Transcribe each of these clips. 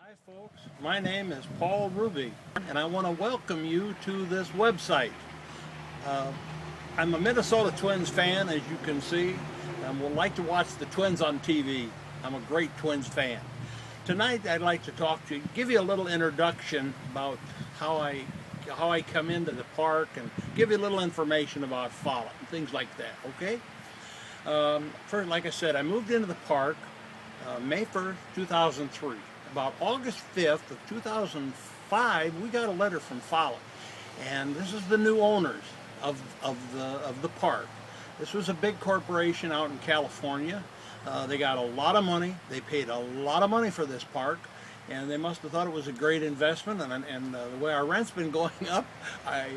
Hi folks, my name is Paul Ruby and I want to welcome you to this website. I'm a Minnesota Twins fan, as you can see, and would like to watch the Twins on TV. I'm a great Twins fan. Tonight I'd like to talk to you, give you a little introduction about how I come into the park and give you a little information about Follett and things like that, okay? First, like I said, I moved into the park May 1st, 2003. About August 5th of 2005, we got a letter from Follett, and this is the new owners of the park. This was a big corporation out in California. They got a lot of money. They paid a lot of money for this park, and they must have thought it was a great investment. And the way our rent's been going up, I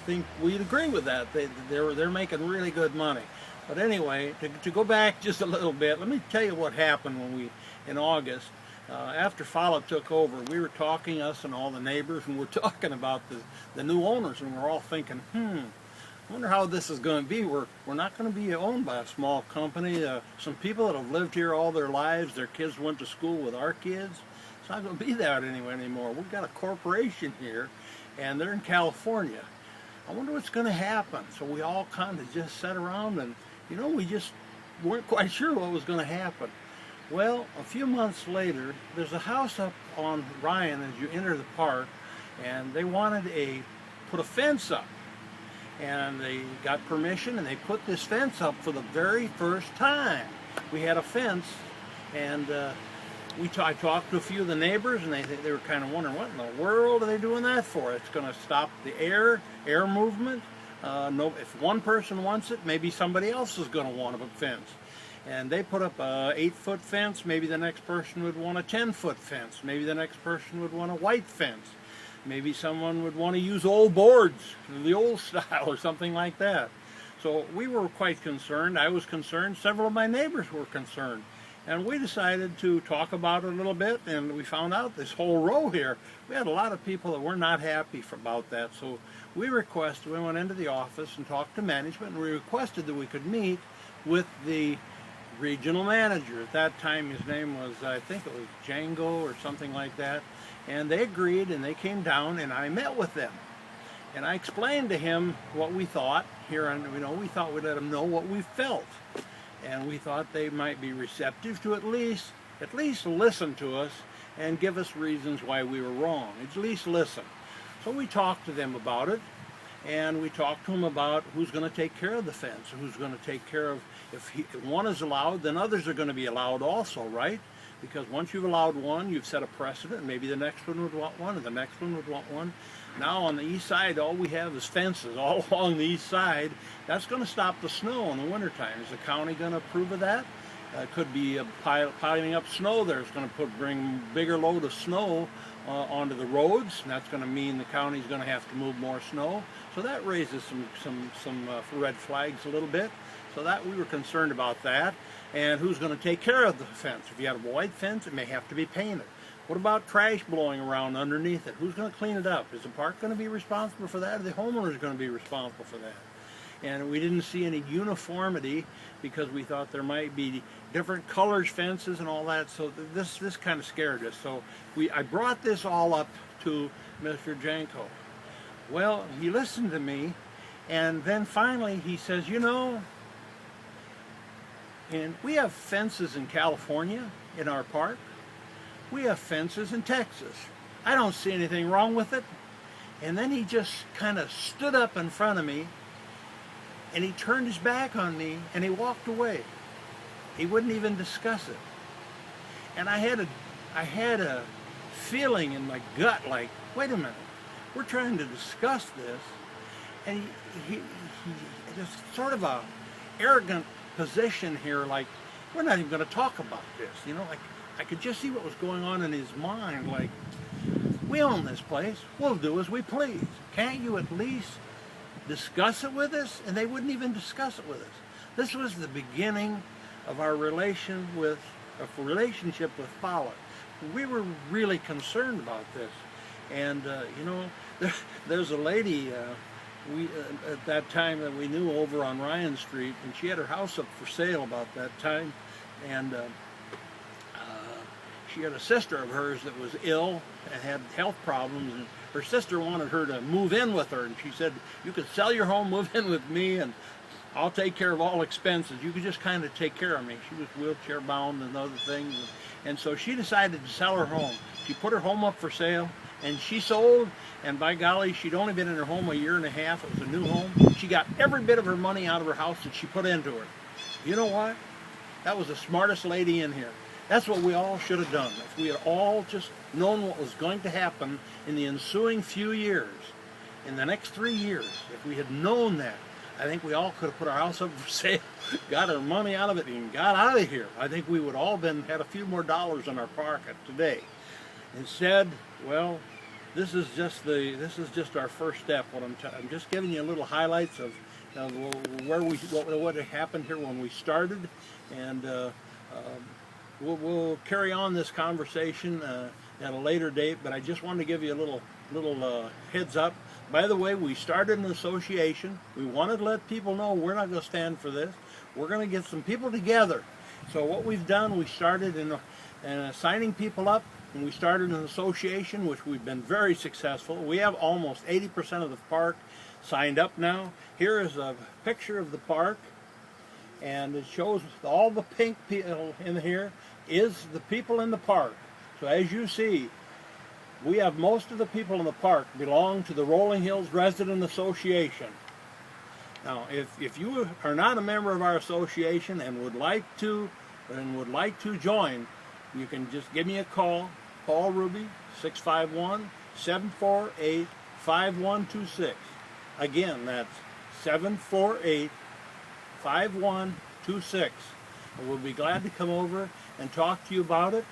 think we'd agree with that. They're making really good money. But anyway, to go back just a little bit, let me tell you what happened when in August. After Follett took over, we were talking, us and all the neighbors, and we're talking about the new owners, and we're all thinking, I wonder how this is going to be. We're not going to be owned by a small company. Some people that have lived here all their lives, their kids went to school with our kids. It's not going to be that anymore. We've got a corporation here, and they're in California. I wonder what's going to happen. So we all kind of just sat around, and we just weren't quite sure what was going to happen. Well, a few months later, there's a house up on Ryan as you enter the park, and they wanted to put a fence up. And they got permission, and they put this fence up for the very first time. We had a fence, and I talked to a few of the neighbors, and they were kind of wondering, what in the world are they doing that for? It's going to stop the air movement. If one person wants it, maybe somebody else is going to want a fence. And they put up a 8-foot fence. Maybe the next person would want a 10-foot fence. Maybe the next person would want a white fence. Maybe someone would want to use old boards, the old style or something like that. So we were quite concerned. I was concerned. Several of my neighbors were concerned. And we decided to talk about it a little bit, and we found out this whole row here, we had a lot of people that were not happy about that. So we went into the office and talked to management, and we requested that we could meet with the regional manager. At that time his name was, I think it was Django or something like that, and they agreed, and they came down, and I met with them, and I explained to him what we thought here, and we thought we'd let them know what we felt, and we thought they might be receptive to at least listen to us and give us reasons why we were wrong. At least listen. So we talked to them about it, and we talked to them about who's going to take care of the fence, who's going to take care of, if one is allowed, then others are going to be allowed also, right? Because once you've allowed one, you've set a precedent. Maybe the next one would want one, and the next one would want one. Now on the east side, all we have is fences all along the east side. That's going to stop the snow in the wintertime. Is the county going to approve of that? Could be piling up snow there. It's going to bring bigger load of snow onto the roads, and that's going to mean the county's going to have to move more snow. So that raises some red flags a little bit. So that we were concerned about that. And who's going to take care of the fence? If you have a white fence, it may have to be painted. What about trash blowing around underneath it? Who's going to clean it up? Is the park going to be responsible for that, or the homeowner is going to be responsible for that? And we didn't see any uniformity because we thought there might be different colors fences and all that. So this kind of scared us. So I brought this all up to Mr. Janko. Well, he listened to me, and then finally he says, and we have fences in California in our park. We have fences in Texas. I don't see anything wrong with it. And then he just kind of stood up in front of me, and he turned his back on me, and he walked away. He wouldn't even discuss it. And I had a feeling in my gut like, wait a minute, we're trying to discuss this, and he just sort of a arrogant position here, like, we're not even going to talk about this, like I could just see what was going on in his mind, like, we own this place, we'll do as we please. Can't you at least discuss it with us? And they wouldn't even discuss it with us. This was the beginning of our relationship with Follett. We were really concerned about this. And there's a lady at that time that we knew over on Ryan Street, and she had her house up for sale about that time, and she had a sister of hers that was ill and had health problems, and her sister wanted her to move in with her, and she said, you could sell your home, move in with me, and I'll take care of all expenses. You could just kind of take care of me. She was wheelchair bound and other things, and so she decided to sell her home. She put her home up for sale, and she sold, and by golly, she'd only been in her home a year and a half. It was a new home. She got every bit of her money out of her house that she put into it. You know what? That was the smartest lady in here. That's what we all should have done. If we had all just known what was going to happen in the ensuing few years, in the next 3 years, if we had known that, I think we all could have put our house up for sale, got our money out of it, and got out of here. I think we would all had a few more dollars in our pocket today. Instead, well, this is just our first step. I'm just giving you a little highlights of what had happened here when we started, and we'll carry on this conversation at a later date. But I just wanted to give you a little heads up. By the way, we started an association. We wanted to let people know we're not going to stand for this. We're going to get some people together. So what we've done, we started in signing people up, and we started an association, which we've been very successful. We have almost 80% of the park signed up now. Here is a picture of the park, and it shows all the pink people in here is the people in the park. So as you see, we have most of the people in the park belong to the Rolling Hills Resident Association. Now, if you are not a member of our association and would like to join, you can just give me a call, Paul Ruby, 651-748-5126. Again, that's 748-5126. And we'll be glad to come over and talk to you about it.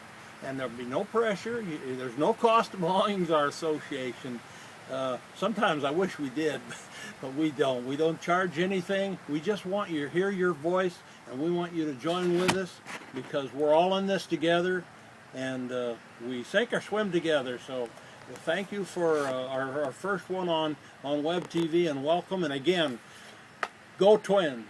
And there'll be no pressure. There's no cost of belonging to our association. Sometimes I wish we did, but we don't. We don't charge anything. We just want you to hear your voice, and we want you to join with us because we're all in this together, and we sink or swim together. So thank you for our first one on Web TV, and welcome. And again, go Twins.